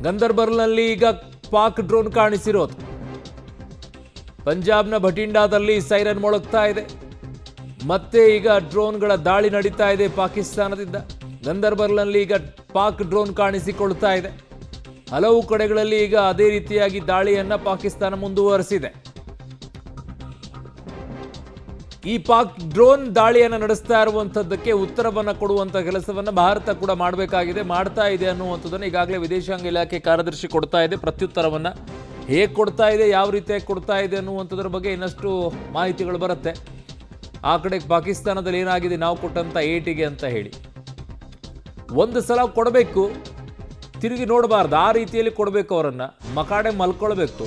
ಗಂದರ್ಬಲ್ನಲ್ಲಿ ಈಗ ಪಾಕ್ ಡ್ರೋನ್ ಕಾಣಿಸಿರೋದು. ಪಂಜಾಬ್ನ ಭಟಿಂಡಾದಲ್ಲಿ ಸೈರನ್ ಮೊಳಗ್ತಾ ಇದೆ. ಮತ್ತೆ ಈಗ ಡ್ರೋನ್ಗಳ ದಾಳಿ ನಡೀತಾ ಇದೆ ಪಾಕಿಸ್ತಾನದಿಂದ. ಗಂದರ್ಬಲ್ನಲ್ಲಿ ಈಗ ಪಾಕ್ ಡ್ರೋನ್ ಕಾಣಿಸಿಕೊಳ್ತಾ ಇದೆ. ಹಲವು ಕಡೆಗಳಲ್ಲಿ ಈಗ ಅದೇ ರೀತಿಯಾಗಿ ದಾಳಿಯನ್ನ ಪಾಕಿಸ್ತಾನ ಮುಂದುವರಿಸಿದೆ. ಈ ಪಾಕ್ ಡ್ರೋನ್ ದಾಳಿಯನ್ನು ನಡೆಸ್ತಾ ಇರುವಂಥದ್ದಕ್ಕೆ ಉತ್ತರವನ್ನು ಕೊಡುವಂಥ ಕೆಲಸವನ್ನು ಭಾರತ ಕೂಡ ಮಾಡಬೇಕಾಗಿದೆ, ಮಾಡ್ತಾ ಇದೆ ಅನ್ನುವಂಥದ್ದನ್ನು ಈಗಾಗಲೇ ವಿದೇಶಾಂಗ ಇಲಾಖೆ ಕಾರ್ಯದರ್ಶಿ ಕೊಡ್ತಾ ಇದೆ. ಪ್ರತ್ಯುತ್ತರವನ್ನು ಹೇಗೆ ಕೊಡ್ತಾ ಇದೆ, ಯಾವ ರೀತಿಯಾಗಿ ಕೊಡ್ತಾ ಇದೆ ಅನ್ನುವಂಥದ್ರ ಬಗ್ಗೆ ಇನ್ನಷ್ಟು ಮಾಹಿತಿಗಳು ಬರುತ್ತೆ. ಆ ಕಡೆ ಪಾಕಿಸ್ತಾನದಲ್ಲಿ ಏನಾಗಿದೆ ನಾವು ಕೊಟ್ಟಂಥ ಏಟಿಗೆ ಅಂತ ಹೇಳಿ ಒಂದು ಸಲ ಕೊಡಬೇಕು, ತಿರುಗಿ ನೋಡಬಾರ್ದು, ಆ ರೀತಿಯಲ್ಲಿ ಕೊಡಬೇಕು. ಅವರನ್ನು ಮಕಾಡೆ ಮಲ್ಕೊಳ್ಬೇಕು.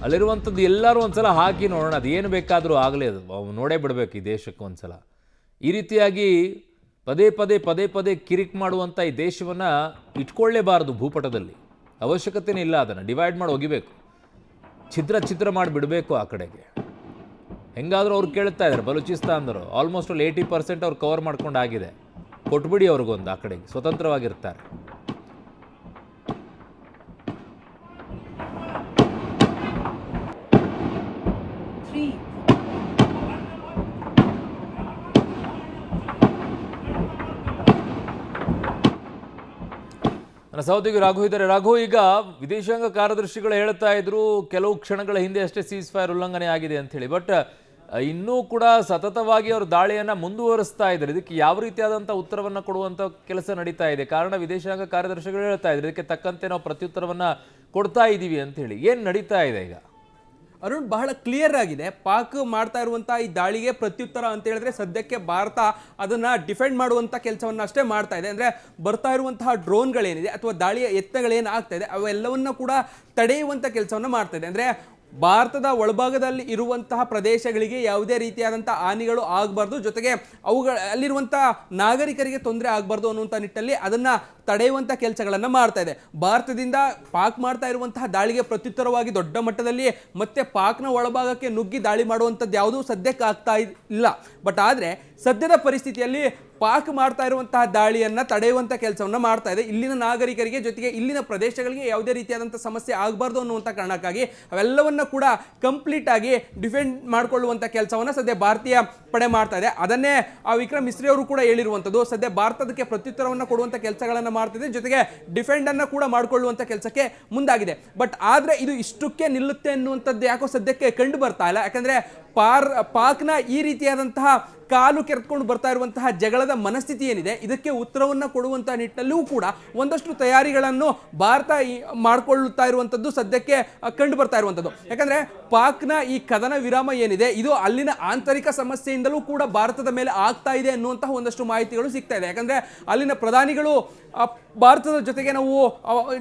ಅಲ್ಲಿರುವಂಥದ್ದು ಎಲ್ಲರೂ ಒಂದ್ಸಲ ಹಾಕಿ ನೋಡೋಣ, ಅದು ಏನು ಬೇಕಾದರೂ ಆಗಲೇ ಅದು ನೋಡೇ ಬಿಡಬೇಕು ಈ ದೇಶಕ್ಕೆ ಒಂದ್ಸಲ. ಈ ರೀತಿಯಾಗಿ ಪದೇ ಪದೇ ಪದೇ ಪದೇ ಕಿರಿಕ್ ಮಾಡುವಂಥ ಈ ದೇಶವನ್ನು ಇಟ್ಕೊಳ್ಳೇಬಾರದು ಭೂಪಟದಲ್ಲಿ. ಅವಶ್ಯಕತೆನೇ ಇಲ್ಲ. ಅದನ್ನು ಡಿವೈಡ್ ಮಾಡಿ ಒಗಿಬೇಕು, ಛಿದ್ರ ಮಾಡಿ ಬಿಡಬೇಕು ಆ ಕಡೆಗೆ. ಹೆಂಗಾದರೂ ಅವ್ರು ಕೇಳ್ತಾ ಇದ್ದಾರೆ ಬಲೂಚಿಸ್ತಾನದವರು. ಆಲ್ಮೋಸ್ಟ್ ಅಲ್ಲಿ 80% ಅವ್ರು ಕವರ್ ಮಾಡ್ಕೊಂಡು ಆಗಿದೆ. ಕೊಟ್ಬಿಡಿ ಅವ್ರಿಗೊಂದು, ಆ ಕಡೆಗೆ ಸ್ವತಂತ್ರವಾಗಿರ್ತಾರೆ. ನನ್ನ ಸಹೋದ್ಯೋಗಿ ರಾಘು ಇದ್ದಾರೆ. ರಾಘು, ಈಗ ವಿದೇಶಾಂಗ ಕಾರ್ಯದರ್ಶಿಗಳು ಹೇಳ್ತಾ ಇದ್ರು ಕೆಲವು ಕ್ಷಣಗಳ ಹಿಂದೆ ಅಷ್ಟೇ ಸೀಸ್ ಫೈರ್ ಉಲ್ಲಂಘನೆ ಆಗಿದೆ ಅಂತ ಹೇಳಿ. ಬಟ್ ಇನ್ನೂ ಕೂಡ ಸತತವಾಗಿ ಅವರು ದಾಳಿಯನ್ನ ಮುಂದುವರಿಸ್ತಾ ಇದ್ದಾರೆ. ಇದಕ್ಕೆ ಯಾವ ರೀತಿಯಾದಂಥ ಉತ್ತರವನ್ನು ಕೊಡುವಂಥ ಕೆಲಸ ನಡೀತಾ ಇದೆ? ಕಾರಣ ವಿದೇಶಾಂಗ ಕಾರ್ಯದರ್ಶಿಗಳು ಹೇಳ್ತಾ ಇದ್ದಾರೆ ಇದಕ್ಕೆ ತಕ್ಕಂತೆ ನಾವು ಪ್ರತ್ಯುತ್ತರವನ್ನು ಕೊಡ್ತಾ ಇದ್ದೀವಿ ಅಂತ ಹೇಳಿ. ಏನು ನಡೀತಾ ಇದೆ ಈಗ? ಅರುಣ್, ಬಹಳ ಕ್ಲಿಯರ್ ಆಗಿದೆ. ಪಾಕ್ ಮಾಡ್ತಾ ಇರುವಂಥ ಈ ದಾಳಿಗೆ ಪ್ರತ್ಯುತ್ತರ ಅಂತ ಹೇಳಿದ್ರೆ ಸದ್ಯಕ್ಕೆ ಭಾರತ ಅದನ್ನು ಡಿಫೆಂಡ್ ಮಾಡುವಂಥ ಕೆಲಸವನ್ನು ಅಷ್ಟೇ ಮಾಡ್ತಾ ಇದೆ. ಅಂದರೆ ಬರ್ತಾ ಇರುವಂತಹ ಡ್ರೋನ್ಗಳೇನಿದೆ ಅಥವಾ ದಾಳಿಯ ಯತ್ನಗಳೇನು ಆಗ್ತಾ ಇದೆ ಅವೆಲ್ಲವನ್ನ ಕೂಡ ತಡೆಯುವಂಥ ಕೆಲಸವನ್ನು ಮಾಡ್ತಾ ಇದೆ. ಅಂದರೆ ಭಾರತದ ಒಳಭಾಗದಲ್ಲಿ ಇರುವಂತಹ ಪ್ರದೇಶಗಳಿಗೆ ಯಾವುದೇ ರೀತಿಯಾದಂಥ ಹಾನಿಗಳು ಆಗಬಾರ್ದು, ಜೊತೆಗೆ ಅಲ್ಲಿರುವಂಥ ನಾಗರಿಕರಿಗೆ ತೊಂದರೆ ಆಗಬಾರ್ದು ಅನ್ನುವಂಥ ನಿಟ್ಟಲ್ಲಿ ಅದನ್ನು ತಡೆಯುವಂಥ ಕೆಲಸಗಳನ್ನು ಮಾಡ್ತಾ ಇದೆ. ಭಾರತದಿಂದ ಪಾಕ್ ಮಾಡ್ತಾ ಇರುವಂತಹ ದಾಳಿಗೆ ಪ್ರತ್ಯುತ್ತರವಾಗಿ ದೊಡ್ಡ ಮಟ್ಟದಲ್ಲಿ ಮತ್ತೆ ಪಾಕ್ನ ಒಳಭಾಗಕ್ಕೆ ನುಗ್ಗಿ ದಾಳಿ ಮಾಡುವಂಥದ್ದು ಯಾವುದೂ ಸದ್ಯಕ್ಕೆ ಆಗ್ತಾ ಇಲ್ಲ. ಬಟ್ ಆದರೆ ಸದ್ಯದ ಪರಿಸ್ಥಿತಿಯಲ್ಲಿ ಪಾಕ್ ಮಾಡ್ತಾ ಇರುವಂತಹ ದಾಳಿಯನ್ನು ತಡೆಯುವಂಥ ಕೆಲಸವನ್ನು ಮಾಡ್ತಾ ಇದೆ. ಇಲ್ಲಿನ ನಾಗರಿಕರಿಗೆ ಜೊತೆಗೆ ಇಲ್ಲಿನ ಪ್ರದೇಶಗಳಿಗೆ ಯಾವುದೇ ರೀತಿಯಾದಂಥ ಸಮಸ್ಯೆ ಆಗಬಾರ್ದು ಅನ್ನುವಂಥ ಕಾರಣಕ್ಕಾಗಿ ಅವೆಲ್ಲವನ್ನ ಕೂಡ ಕಂಪ್ಲೀಟ್ ಆಗಿ ಡಿಫೆಂಡ್ ಮಾಡಿಕೊಳ್ಳುವಂಥ ಕೆಲಸವನ್ನು ಸದ್ಯ ಭಾರತೀಯ ಪಡೆ ಮಾಡ್ತಾ ಇದೆ. ಅದನ್ನೇ ವಿಕ್ರಮ್ ಮಿಸ್ರಿ ಅವರು ಕೂಡ ಹೇಳಿರುವಂಥದ್ದು. ಸದ್ಯ ಭಾರತದಕ್ಕೆ ಪ್ರತ್ಯುತ್ತರವನ್ನು ಕೊಡುವಂಥ ಕೆಲಸಗಳನ್ನು ಮಾಡ್ತಿದೆ, ಜೊತೆಗೆ ಡಿಫೆಂಡ್ ಅನ್ನು ಕೂಡ ಮಾಡಿಕೊಳ್ಳುವಂಥ ಕೆಲಸಕ್ಕೆ ಮುಂದಾಗಿದೆ. ಬಟ್ ಆದರೆ ಇದು ಇಷ್ಟಕ್ಕೆ ನಿಲ್ಲುತ್ತೆ ಅನ್ನುವಂಥದ್ದು ಯಾಕೋ ಸದ್ಯಕ್ಕೆ ಕಂಡು ಬರ್ತಾ ಇಲ್ಲ. ಯಾಕಂದ್ರೆ ಪಾಕ್ನ ಈ ರೀತಿಯಾದಂತಹ ಕಾಲು ಕೆರೆದುಕೊಂಡು ಬರ್ತಾ ಇರುವಂತಹ ಜಗಳದ ಮನಸ್ಥಿತಿ ಏನಿದೆ ಇದಕ್ಕೆ ಉತ್ತರವನ್ನು ಕೊಡುವಂಥ ನಿಟ್ಟಿನಲ್ಲೂ ಕೂಡ ಒಂದಷ್ಟು ತಯಾರಿಗಳನ್ನು ಭಾರತ ಮಾಡಿಕೊಳ್ಳುತ್ತಾ ಇರುವಂಥದ್ದು ಸದ್ಯಕ್ಕೆ ಕಂಡು ಬರ್ತಾ ಇರುವಂಥದ್ದು. ಯಾಕಂದರೆ ಪಾಕ್ನ ಈ ಕದನ ವಿರಾಮ ಏನಿದೆ ಇದು ಅಲ್ಲಿನ ಆಂತರಿಕ ಸಮಸ್ಯೆಯಿಂದಲೂ ಕೂಡ ಭಾರತದ ಮೇಲೆ ಆಗ್ತಾ ಇದೆ ಅನ್ನುವಂತಹ ಒಂದಷ್ಟು ಮಾಹಿತಿಗಳು ಸಿಗ್ತಾ ಇದೆ. ಯಾಕಂದರೆ ಅಲ್ಲಿನ ಪ್ರಧಾನಿಗಳು ಭಾರತದ ಜೊತೆಗೆ ನಾವು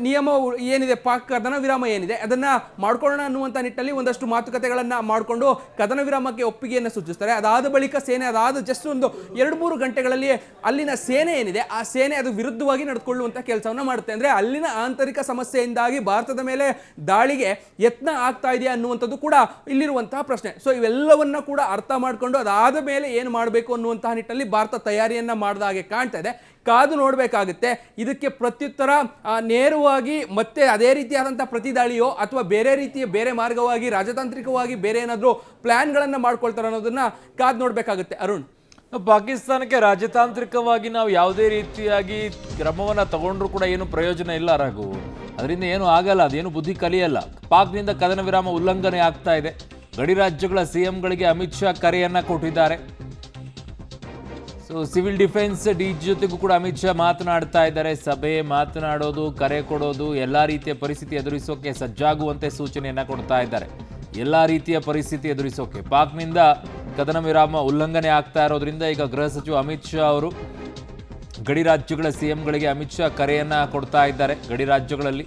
ನಿಯಮ ಏನಿದೆ, ಪಾಕ್ ಕದನ ವಿರಾಮ ಏನಿದೆ ಅದನ್ನು ಮಾಡ್ಕೊಳ್ಳೋಣ ಅನ್ನುವಂಥ ನಿಟ್ಟಿನಲ್ಲಿ ಒಂದಷ್ಟು ಮಾತುಕತೆಗಳನ್ನು ಮಾಡಿಕೊಂಡು ಕದನ ವಿರಾಮಕ್ಕೆ ಒಪ್ಪಿಗೆಯನ್ನು ಸೂಚಿಸ್ತಾರೆ. ಅದಾದ ಬಳಿಕ ಸೇನೆ ಅದಾದ ಜಸ್ಟ್ ಒಂದು 2-3 ಗಂಟೆಗಳಲ್ಲಿ ಅಲ್ಲಿನ ಸೇನೆ ಏನಿದೆ ಆ ಸೇನೆ ಅದು ವಿರುದ್ಧವಾಗಿ ನಡೆದುಕೊಳ್ಳುವಂಥ ಕೆಲಸವನ್ನು ಮಾಡುತ್ತೆ. ಅಂದರೆ ಅಲ್ಲಿನ ಆಂತರಿಕ ಸಮಸ್ಯೆಯಿಂದಾಗಿ ಭಾರತದ ಮೇಲೆ ದಾಳಿಗೆ ಯತ್ನ ಆಗ್ತಾ ಇದೆಯಾ ಅನ್ನುವಂಥದ್ದು ಕೂಡ ಇಲ್ಲಿರುವಂತಹ ಪ್ರಶ್ನೆ. ಸೊ ಇವೆಲ್ಲವನ್ನ ಕೂಡ ಅರ್ಥ ಮಾಡಿಕೊಂಡು ಅದಾದ ಮೇಲೆ ಏನು ಮಾಡಬೇಕು ಅನ್ನುವಂತಹ ನಿಟ್ಟಿನಲ್ಲಿ ಭಾರತ ತಯಾರಿಯನ್ನು ಮಾಡಿದ ಹಾಗೆ ಕಾಣ್ತಾ ಇದೆ. ಕಾದು ನೋಡಬೇಕಾಗುತ್ತೆ. ಇದಕ್ಕೆ ಪ್ರತ್ಯುತ್ತರ ನೇರವಾಗಿ ಮತ್ತೆ ಅದೇ ರೀತಿಯಾದಂಥ ಪ್ರತಿದಾಳಿಯೋ ಅಥವಾ ಬೇರೆ ಮಾರ್ಗವಾಗಿ ರಾಜತಾಂತ್ರಿಕವಾಗಿ ಬೇರೆ ಏನಾದರೂ ಪ್ಲಾನ್ಗಳನ್ನು ಮಾಡ್ಕೊಳ್ತಾರೆ ಅನ್ನೋದನ್ನ ಕಾದು ನೋಡಬೇಕಾಗುತ್ತೆ. ಅರುಣ್, ಪಾಕಿಸ್ತಾನಕ್ಕೆ ರಾಜತಾಂತ್ರಿಕವಾಗಿ ನಾವು ಯಾವುದೇ ರೀತಿಯಾಗಿ ಕ್ರಮವನ್ನು ತಗೊಂಡ್ರೂ ಕೂಡ ಏನು ಪ್ರಯೋಜನ ಇಲ್ಲ ರಾಘು. ಅದರಿಂದ ಏನು ಆಗಲ್ಲ, ಅದೇನು ಬುದ್ಧಿ ಕಲಿಯಲ್ಲ. ಪಾಕ್ನಿಂದ ಕದನ ವಿರಾಮ ಉಲ್ಲಂಘನೆ ಆಗ್ತಾ ಇದೆ. ಗಡಿ ರಾಜ್ಯಗಳ ಸಿಎಂಗಳಿಗೆ ಅಮಿತ್ ಶಾ ಕರೆಯನ್ನು ಕೊಟ್ಟಿದ್ದಾರೆ. ಸೊ ಸಿವಿಲ್ ಡಿಫೆನ್ಸ್ ಡಿಜಿ ಜೊತೆಗೂ ಕೂಡ ಅಮಿತ್ ಶಾ ಮಾತನಾಡ್ತಾ ಇದ್ದಾರೆ. ಸಭೆ, ಮಾತನಾಡೋದು, ಕರೆ ಕೊಡೋದು, ಎಲ್ಲ ರೀತಿಯ ಪರಿಸ್ಥಿತಿ ಎದುರಿಸೋಕೆ ಸಜ್ಜಾಗುವಂತೆ ಸೂಚನೆಯನ್ನು ಕೊಡ್ತಾ ಇದ್ದಾರೆ. ಎಲ್ಲ ರೀತಿಯ ಪರಿಸ್ಥಿತಿ ಎದುರಿಸೋಕೆ ಪಾಕ್ನಿಂದ ಕದನ ವಿರಾಮ ಉಲ್ಲಂಘನೆ ಆಗ್ತಾ ಇರೋದ್ರಿಂದ ಈಗ ಗೃಹ ಸಚಿವ ಅಮಿತ್ ಶಾ ಅವರು ಗಡಿ ರಾಜ್ಯಗಳ ಸಿಎಂಗಳಿಗೆ ಅಮಿತ್ ಶಾ ಕರೆಯನ್ನು ಕೊಡ್ತಾ ಇದ್ದಾರೆ. ಗಡಿ ರಾಜ್ಯಗಳಲ್ಲಿ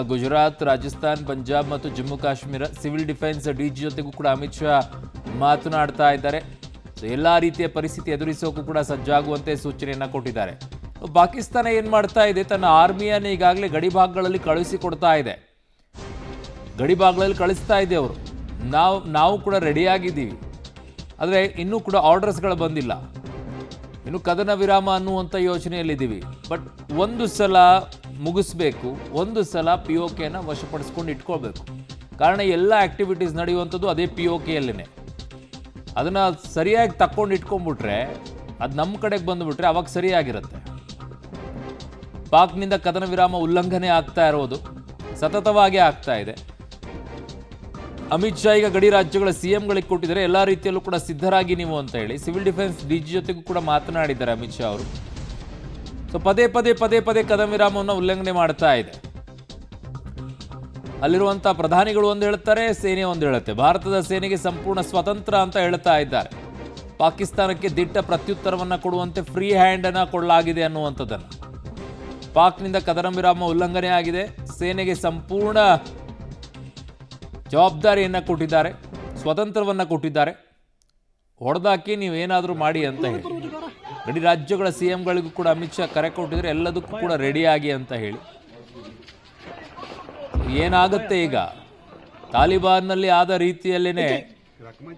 ಗುಜರಾತ್, ರಾಜಸ್ಥಾನ್, ಪಂಜಾಬ್ ಮತ್ತು Jammu Kashmir civil defence DG ಜೊತೆಗೂ ಕೂಡ ಅಮಿತ್ ಶಾ ಮಾತನಾಡ್ತಾ ಇದ್ದಾರೆ. ಎಲ್ಲ ರೀತಿಯ ಪರಿಸ್ಥಿತಿ ಎದುರಿಸೋಕ್ಕೂ ಕೂಡ ಸಜ್ಜಾಗುವಂತೆ ಸೂಚನೆಯನ್ನು ಕೊಟ್ಟಿದ್ದಾರೆ. ಪಾಕಿಸ್ತಾನ ಏನು ಮಾಡ್ತಾ ಇದೆ, ತನ್ನ ಆರ್ಮಿಯನ್ನು ಈಗಾಗಲೇ ಗಡಿ ಭಾಗಗಳಲ್ಲಿ ಕಳುಹಿಸಿಕೊಡ್ತಾ ಇದೆ. ಗಡಿ ಭಾಗಗಳಲ್ಲಿ ಕಳಿಸ್ತಾ ಇದೆ ಅವರು. ನಾವು ಕೂಡ ರೆಡಿಯಾಗಿದ್ದೀವಿ, ಆದರೆ ಇನ್ನೂ ಕೂಡ ಆರ್ಡರ್ಸ್ಗಳು ಬಂದಿಲ್ಲ. ಇನ್ನು ಕದನ ವಿರಾಮ ಅನ್ನುವಂಥ ಯೋಚನೆಯಲ್ಲಿದ್ದೀವಿ. ಬಟ್ ಒಂದು ಸಲ ಮುಗಿಸ್ಬೇಕು, ಒಂದು ಸಲ POKನ ವಶಪಡಿಸ್ಕೊಂಡು ಇಟ್ಕೊಳ್ಬೇಕು. ಕಾರಣ ಎಲ್ಲ ಆ್ಯಕ್ಟಿವಿಟೀಸ್ ನಡೆಯುವಂಥದ್ದು ಅದೇ POKಯಲ್ಲೇ. ಅದನ್ನು ಸರಿಯಾಗಿ ತಕ್ಕೊಂಡು ಇಟ್ಕೊಂಡ್ಬಿಟ್ರೆ, ಅದು ನಮ್ಮ ಕಡೆಗೆ ಬಂದುಬಿಟ್ರೆ ಅವಾಗ ಸರಿಯಾಗಿರುತ್ತೆ. ಪಾಕ್ನಿಂದ ಕದನ ವಿರಾಮ ಉಲ್ಲಂಘನೆ ಆಗ್ತಾ ಇರೋದು ಸತತವಾಗಿ ಆಗ್ತಾ ಇದೆ. ಅಮಿತ್ ಶಾ ಈಗ ಗಡಿ ರಾಜ್ಯಗಳ CMಗಳಿಗೆ ಕೊಟ್ಟಿದ್ದಾರೆ, ಎಲ್ಲ ರೀತಿಯಲ್ಲೂ ಕೂಡ ಸಿದ್ಧರಾಗಿ ನೀವು ಅಂತ ಹೇಳಿ. ಸಿವಿಲ್ ಡಿಫೆನ್ಸ್ DG ಜೊತೆಗೂ ಕೂಡ ಮಾತನಾಡಿದ್ದಾರೆ ಅಮಿತ್ ಶಾ ಅವರು. ಸೊ ಪದೇ ಪದೇ ಕದನ ವಿರಾಮವನ್ನು ಉಲ್ಲಂಘನೆ ಮಾಡ್ತಾ ಇದೆ. ಅಲ್ಲಿರುವಂಥ ಪ್ರಧಾನಿಗಳು ಒಂದು ಹೇಳ್ತಾರೆ, ಸೇನೆ ಒಂದು ಹೇಳುತ್ತೆ. ಭಾರತದ ಸೇನೆಗೆ ಸಂಪೂರ್ಣ ಸ್ವತಂತ್ರ ಅಂತ ಹೇಳ್ತಾ ಇದ್ದಾರೆ. ಪಾಕಿಸ್ತಾನಕ್ಕೆ ದಿಟ್ಟ ಪ್ರತ್ಯುತ್ತರವನ್ನು ಕೊಡುವಂತೆ ಫ್ರೀ ಹ್ಯಾಂಡನ್ನು ಕೊಡಲಾಗಿದೆ ಅನ್ನುವಂಥದ್ದನ್ನು. ಪಾಕ್ನಿಂದ ಕದನ ವಿರಾಮ ಉಲ್ಲಂಘನೆ ಆಗಿದೆ, ಸೇನೆಗೆ ಸಂಪೂರ್ಣ ಜವಾಬ್ದಾರಿಯನ್ನು ಕೊಟ್ಟಿದ್ದಾರೆ, ಸ್ವತಂತ್ರವನ್ನು ಕೊಟ್ಟಿದ್ದಾರೆ, ಹೊಡೆದಾಕಿ ನೀವೇನಾದರೂ ಮಾಡಿ ಅಂತ ಹೇಳಿ. ಗಡಿ ರಾಜ್ಯಗಳ CMಗಳಿಗೂ ಕೂಡ ಅಮಿತ್ ಶಾ ಕರೆ ಕೊಟ್ಟಿದ್ದಾರೆ, ಎಲ್ಲದಕ್ಕೂ ಕೂಡ ರೆಡಿಯಾಗಿ ಅಂತ ಹೇಳಿ. ಏನಾಗುತ್ತೆ ಈಗ, ತಾಲಿಬಾನ್ನಲ್ಲಿ ಆದ ರೀತಿಯಲ್ಲೇ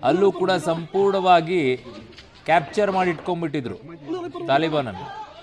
ಅಲ್ಲೂ ಕೂಡ ಸಂಪೂರ್ಣವಾಗಿ ಕ್ಯಾಪ್ಚರ್ ಮಾಡಿ ಇಟ್ಕೊಂಡ್ಬಿಟ್ಟಿದ್ರು ತಾಲಿಬಾನನ್ನು.